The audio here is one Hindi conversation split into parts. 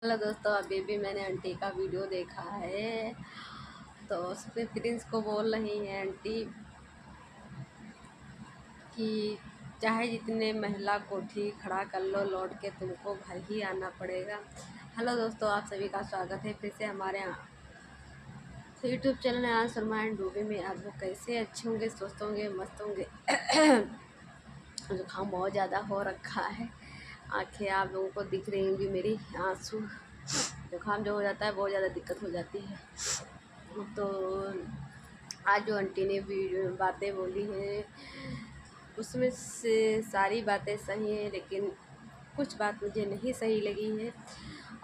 हेलो दोस्तों, अभी भी मैंने आंटी का वीडियो देखा है। तो उसमें प्रिंस को बोल रही है आंटी कि चाहे जितने महिला कोठी खड़ा कर लो, लौट के तुमको घर ही आना पड़ेगा। हेलो दोस्तों, आप सभी का स्वागत है फिर से हमारे यहाँ यूट्यूब चैनल आज शर्मा एंड डूबी में। आप लोग कैसे? अच्छे होंगे, स्वस्थ होंगे, मस्त होंगे। जुकाम बहुत ज़्यादा हो रखा है। आंखें आप लोगों को दिख रही होंगी मेरी, आंसू। जुकाम जो हो जाता है बहुत ज़्यादा दिक्कत हो जाती है। तो आज जो आंटी ने वीडियो बातें बोली हैं उसमें से सारी बातें सही हैं, लेकिन कुछ बात मुझे नहीं सही लगी है।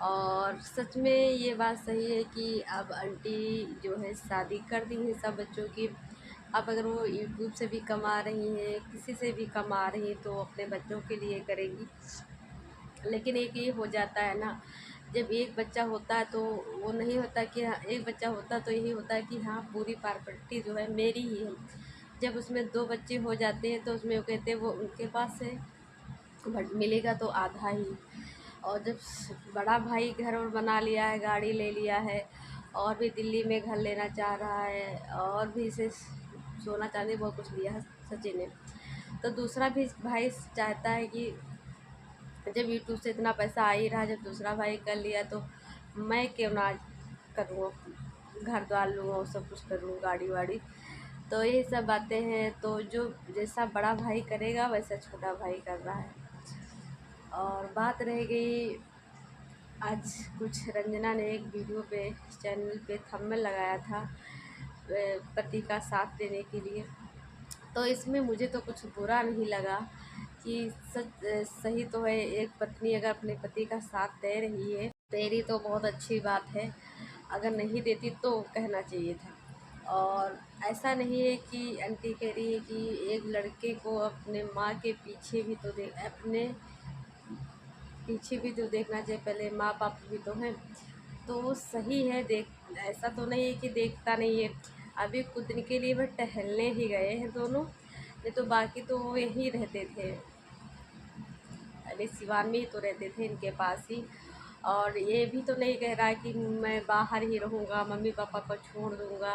और सच में ये बात सही है कि अब आंटी जो है शादी कर दी है सब बच्चों की। अब अगर वो यूट्यूब से भी कमा रही हैं, किसी से भी कमा रही हैं, तो अपने बच्चों के लिए करेगी। लेकिन एक ये हो जाता है ना, जब एक बच्चा होता है तो वो नहीं होता कि हाँ, एक बच्चा होता तो यही होता है कि हाँ पूरी प्रॉपर्टी जो है मेरी ही है। जब उसमें दो बच्चे हो जाते हैं तो उसमें वो कहते हैं वो उनके पास है, बट मिलेगा तो आधा ही। और जब बड़ा भाई घर और बना लिया है, गाड़ी ले लिया है, और भी दिल्ली में घर लेना चाह रहा है, और भी इसे सोना चांदी बहुत कुछ लिया है सचिन ने, तो दूसरा भी भाई चाहता है कि जब यूट्यूब से इतना पैसा आ ही रहा, जब दूसरा भाई कर लिया तो मैं क्यों ना करूँ, घर द्वार लूँ और सब कुछ करूँ, गाड़ी वाड़ी। तो ये सब बातें हैं। तो जो जैसा बड़ा भाई करेगा वैसा छोटा भाई कर रहा है। और बात रह गई, आज कुछ रंजना ने एक वीडियो पे चैनल पे थंबनेल लगाया था पति का साथ देने के लिए। तो इसमें मुझे तो कुछ बुरा नहीं लगा कि सच सही तो है, एक पत्नी अगर अपने पति का साथ दे रही है तेरी तो बहुत अच्छी बात है, अगर नहीं देती तो कहना चाहिए था। और ऐसा नहीं है कि आंटी कह रही है कि एक लड़के को अपने माँ के पीछे भी तो अपने पीछे भी तो देखना चाहिए, पहले माँ बाप भी तो हैं। तो वो सही है, देख ऐसा तो नहीं है कि देखता नहीं है। अभी कुछ दिन के लिए वह टहलने ही गए हैं दोनों, नहीं तो बाकी तो वो यहीं रहते थे, अभी सिवान में ही तो रहते थे इनके पास ही। और ये भी तो नहीं कह रहा है कि मैं बाहर ही रहूँगा, मम्मी पापा को छोड़ दूँगा,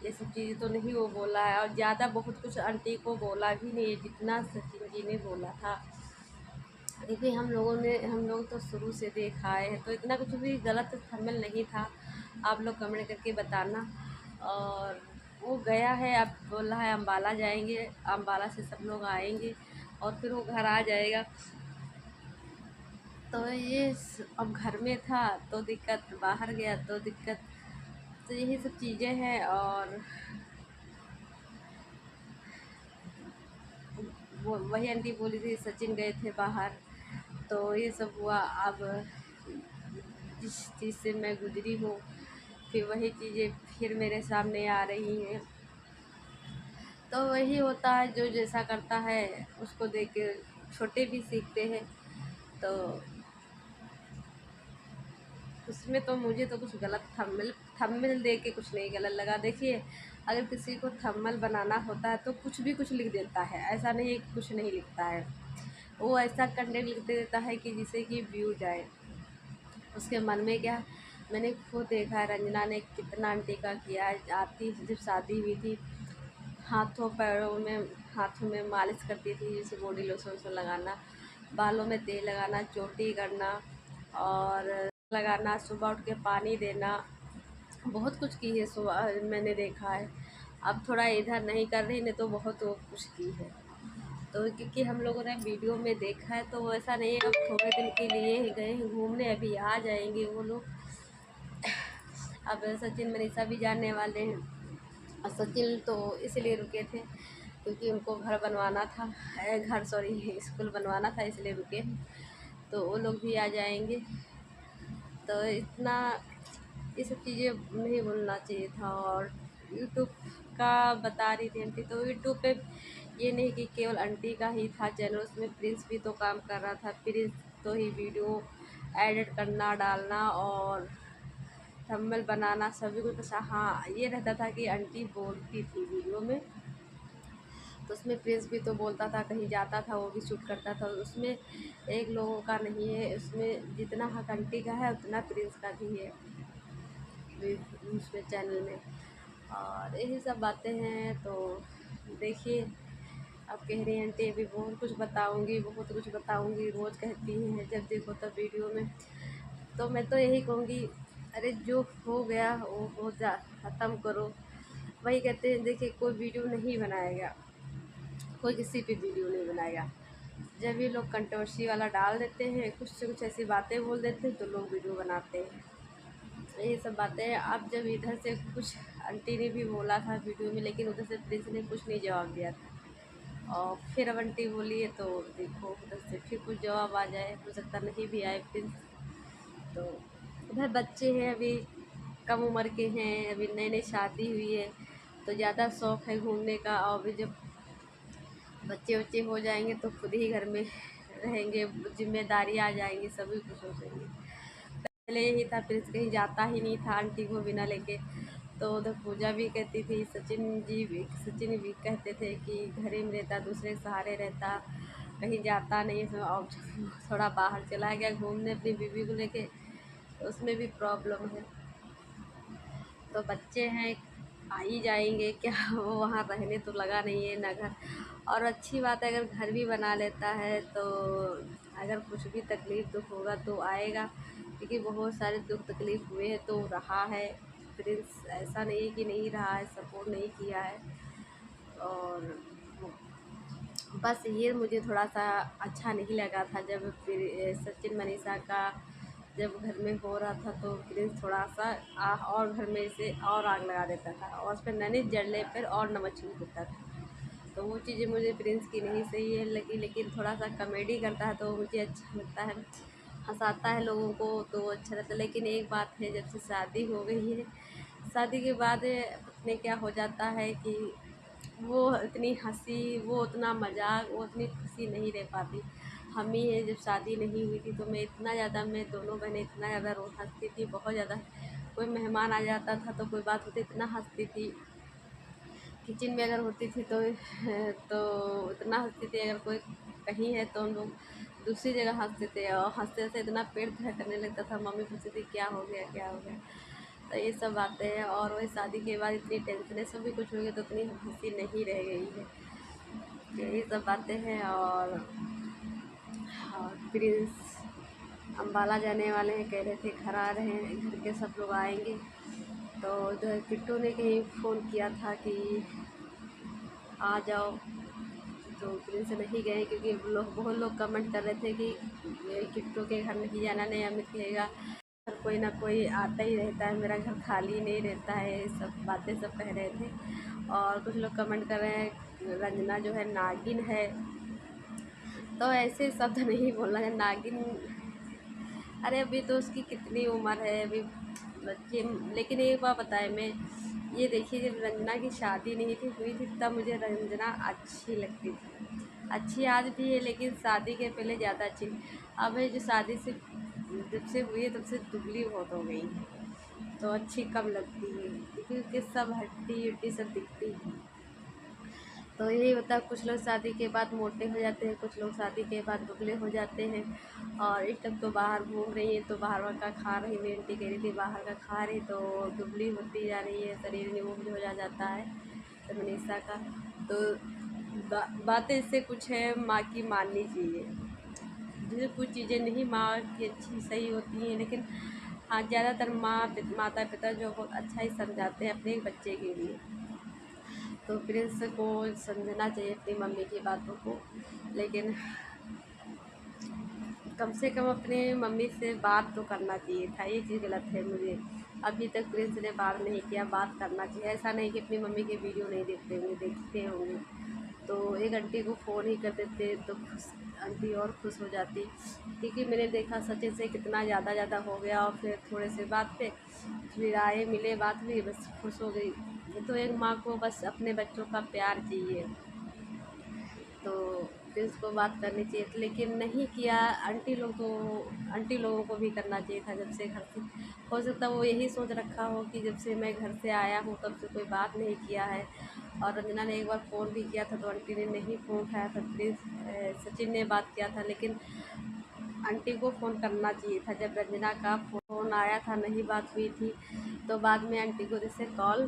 ये सब चीज़ें तो नहीं वो बोला है। और ज़्यादा बहुत कुछ आंटी को बोला भी नहीं है जितना सचिन जी ने बोला था। देखिए हम लोग तो शुरू से देखा है, तो इतना कुछ भी गलत थंबनेल नहीं था। आप लोग कमेंट करके बताना। और वो गया है, अब बोल रहा है अम्बाला जाएंगे, अम्बाला से सब लोग आएंगे और फिर वो घर आ जाएगा। तो ये अब घर में था तो दिक्कत, बाहर गया तो दिक्कत। तो यही सब चीज़ें हैं। और वो वही आंटी बोली थी सचिन गए थे बाहर, तो ये सब हुआ। अब जिस चीज़ से मैं गुजरी हूँ फिर वही चीज़ें फिर मेरे सामने आ रही हैं। तो वही होता है, जो जैसा करता है उसको देख के छोटे भी सीखते हैं। तो उसमें तो मुझे तो कुछ गलत थंबनेल थंबनेल देख के कुछ नहीं गलत लगा। देखिए, अगर किसी को थंबनेल बनाना होता है तो कुछ भी कुछ लिख देता है, ऐसा नहीं है कि कुछ नहीं लिखता है। वो ऐसा कंटेंट लिख देता है कि जिससे कि व्यू जाए, उसके मन में क्या। मैंने खुद देखा है रंजना ने कितना आंटी का किया है। आती जब शादी हुई थी, हाथों पैरों में, हाथों में मालिश करती थी, जैसे बॉडी लोशन वोशन लगाना, बालों में तेल लगाना, चोटी करना और लगाना, सुबह उठ के पानी देना, बहुत कुछ की है सुबह मैंने देखा है। अब थोड़ा इधर नहीं कर रही, नहीं तो बहुत वो कुछ की है। तो क्योंकि हम लोगों ने वीडियो में देखा है तो ऐसा नहीं है अब थोड़े दिन के लिए ही गए हैं घूमने, अभी आ जाएंगे वो लोग। अब सचिन मनीषा भी जाने वाले हैं। और सचिन तो इसलिए रुके थे क्योंकि उनको घर बनवाना था, घर सॉरी स्कूल बनवाना था, इसलिए रुके। तो वो लोग भी आ जाएंगे। तो इतना ये सब चीज़ें नहीं बोलना चाहिए था। और यूट्यूब का बता रही थी आंटी, तो यूट्यूब पे ये नहीं कि केवल आंटी का ही था चैनल, उसमें प्रिंस भी तो काम कर रहा था। प्रिंस तो ही वीडियो एडिट करना, डालना और थंबनेल बनाना सभी कुछ। हाँ, ये रहता था कि आंटी बोलती थी वीडियो में, तो उसमें प्रिंस भी तो बोलता था, कहीं जाता था वो भी शूट करता था। उसमें एक लोगों का नहीं है, उसमें जितना हक आंटी का है उतना प्रिंस का भी है उसमें चैनल में। और यही सब बातें हैं। तो देखिए, अब कह रही हैं आंटी अभी बहुत कुछ बताऊंगी, बहुत कुछ बताऊंगी, रोज़ कहती हैं जब देखो तब वीडियो में। तो मैं तो यही कहूँगी, अरे जो हो गया वो हो जा, ख़त्म करो। वही कहते हैं, देखिए कोई वीडियो नहीं बनाएगा, कोई किसी पे वीडियो नहीं बनाएगा। जब ये लोग कंट्रोवर्सी वाला डाल देते हैं, कुछ से कुछ ऐसी बातें बोल देते हैं तो लोग वीडियो बनाते हैं। ये सब बातें हैं। अब जब इधर से कुछ आंटी ने भी बोला था वीडियो में, लेकिन उधर से प्रिंस ने कुछ नहीं जवाब दिया था। और फिर अब आंटी बोली है तो देखो उधर से फिर कुछ जवाब आ जाए, हो सकता नहीं भी आए प्रिंस। तो उधर बच्चे हैं अभी, कम उम्र के हैं, अभी नई नई शादी हुई है, तो ज़्यादा शौक़ है घूमने का। और अभी जब बच्चे बच्चे हो जाएंगे तो खुद ही घर में रहेंगे, जिम्मेदारी आ जाएंगी, सभी कुछ हो जाएंगे। पहले यही था, प्रिंस कहीं जाता ही नहीं था आंटी को बिना लेके। तो उधर पूजा भी कहती थी, सचिन भी कहते थे कि घर ही में रहता, दूसरे के सहारे रहता, कहीं जाता नहीं है। और थोड़ा बाहर चला गया घूमने अपनी बीवी को लेके, तो उसमें भी प्रॉब्लम है। तो बच्चे हैं, आ ही जाएंगे क्या वो वहाँ रहने तो लगा नहीं है ना घर। और अच्छी बात है, अगर घर भी बना लेता है तो अगर कुछ भी तकलीफ़ दुख होगा तो आएगा, क्योंकि बहुत सारे दुख तकलीफ़ हुए हैं तो रहा है। प्रिंस ऐसा नहीं है कि नहीं रहा है, सपोर्ट नहीं किया है। और बस ये मुझे थोड़ा सा अच्छा नहीं लगा था, जब फिर सचिन मनीषा का जब घर में हो रहा था तो प्रिंस थोड़ा सा और घर में से और आग लगा देता था, और उस पर नैनी जलने पर और नमक छिड़क देता था। तो वो चीज़ें मुझे प्रिंस की नहीं सही है लगी, लेकिन थोड़ा सा कॉमेडी करता है तो मुझे अच्छा लगता है, हंसाता है लोगों को तो अच्छा लगता है। लेकिन एक बात है, जब से शादी हो गई है, शादी के बाद अपने क्या हो जाता है कि वो इतनी हंसी, वो उतना मजाक, वो उतनी खुशी नहीं रह पाती। हम ही है, जब शादी नहीं हुई थी तो मैं इतना ज़्यादा, मैं दोनों बहनें इतना ज़्यादा रो हंसती थी, बहुत ज़्यादा। कोई मेहमान आ जाता था तो कोई बात होती, इतना हंसती थी। किचन में अगर होती थी तो इतना हंसती थी, अगर कोई कहीं है तो हम लोग दूसरी जगह हंसते थे, और हंसते हंसते इतना पेट दर्द करने लगता था, मम्मी पूछती थी क्या हो गया क्या हो गया। तो ये सब बातें हैं। और वही शादी के बाद इतनी टेंशन, सभी कुछ हो गया तो इतनी हंसी नहीं रह गई है। यही सब बातें हैं। और प्रिंस अम्बाला जाने वाले हैं, कह रहे थे घर आ रहे हैं, घर के सब लोग आएंगे। तो उधर किट्टू ने कहीं फ़ोन किया था कि आ जाओ, तो प्रिंस नहीं गए, क्योंकि लोग बहुत लोग कमेंट कर रहे थे कि किट्टू के घर नहीं जाना, नहीं अमित कहेगा कोई ना कोई आता ही रहता है, मेरा घर खाली नहीं रहता है, सब बातें सब कह रहे थे। और कुछ लोग कमेंट कर रहे हैं रंजना जो है नागिन है, तो ऐसे शब्द नहीं बोलना है नागिन। अरे अभी तो उसकी कितनी उम्र है, अभी बच्चे। लेकिन एक बात बताए, मैं ये देखिए, जब रंजना की शादी नहीं थी हुई थी तब मुझे रंजना अच्छी लगती थी, अच्छी आज भी है, लेकिन शादी के पहले ज़्यादा अच्छी। अब है जो शादी से जब से हुई है तब से दुबली बहुत हो गई है, तो अच्छी कम लगती है, क्योंकि सब हड्डी हड्डी सब दिखती है। तो यही होता है, कुछ लोग शादी के बाद मोटे हो जाते हैं, कुछ लोग शादी के बाद दुबले हो जाते हैं। और इस टाइम तो बाहर घूम रही है, तो बाहर का खा रही, मेरी आंटी कह रही थी बाहर का खा रही तो दुबली होती जा रही है, शरीर निमूल हो जाता है तो मनीषा का। तो बातें इससे कुछ है, माँ की माननी चाहिए। जैसे कुछ चीज़ें नहीं माँ की अच्छी सही होती हैं, लेकिन हाँ ज़्यादातर माता पिता जो बहुत अच्छा ही समझाते हैं अपने बच्चे के लिए। तो प्रिंस को समझना चाहिए अपनी मम्मी की बातों को, लेकिन कम से कम अपने मम्मी से बात तो करना चाहिए था, ये चीज़ गलत है मुझे। अभी तक प्रिंस ने बात नहीं किया, बात करना चाहिए। ऐसा नहीं कि अपनी मम्मी के वीडियो नहीं देखते होंगे, देखते होंगे। तो एक आंटी को फ़ोन ही कर देते तो खुश, आंटी और खुश हो जाती, क्योंकि मैंने देखा सचिन से कितना ज़्यादा हो गया, और फिर थोड़े से बात पे फिर आए मिले, बात हुई, बस खुश हो गई। तो एक माँ को बस अपने बच्चों का प्यार चाहिए। तो प्रिंस को बात करनी चाहिए थी, लेकिन नहीं किया। आंटी लोगों को भी करना चाहिए था जब से घर से। हो सकता है वो यही सोच रखा हो कि जब से मैं घर से आया हूँ तब से कोई बात नहीं किया है। और रंजना ने एक बार फ़ोन भी किया था तो आंटी ने नहीं फ़ोन उठाया था। प्रिंस सचिन ने बात किया था, लेकिन आंटी को फ़ोन करना चाहिए था। जब रंजना का फ़ोन आया था, नहीं बात हुई थी, तो बाद में आंटी को जैसे कॉल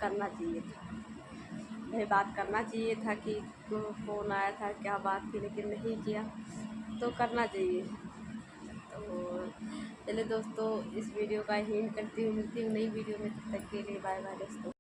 करना चाहिए था, भाई बात करना चाहिए था कि तो फ़ोन आया था, क्या बात थी, लेकिन नहीं किया। तो करना चाहिए। तो चलिए दोस्तों, इस वीडियो का यही करती हूँ, मिलती हूँ नई वीडियो में। तब तक के लिए बाय बाय दोस्तों।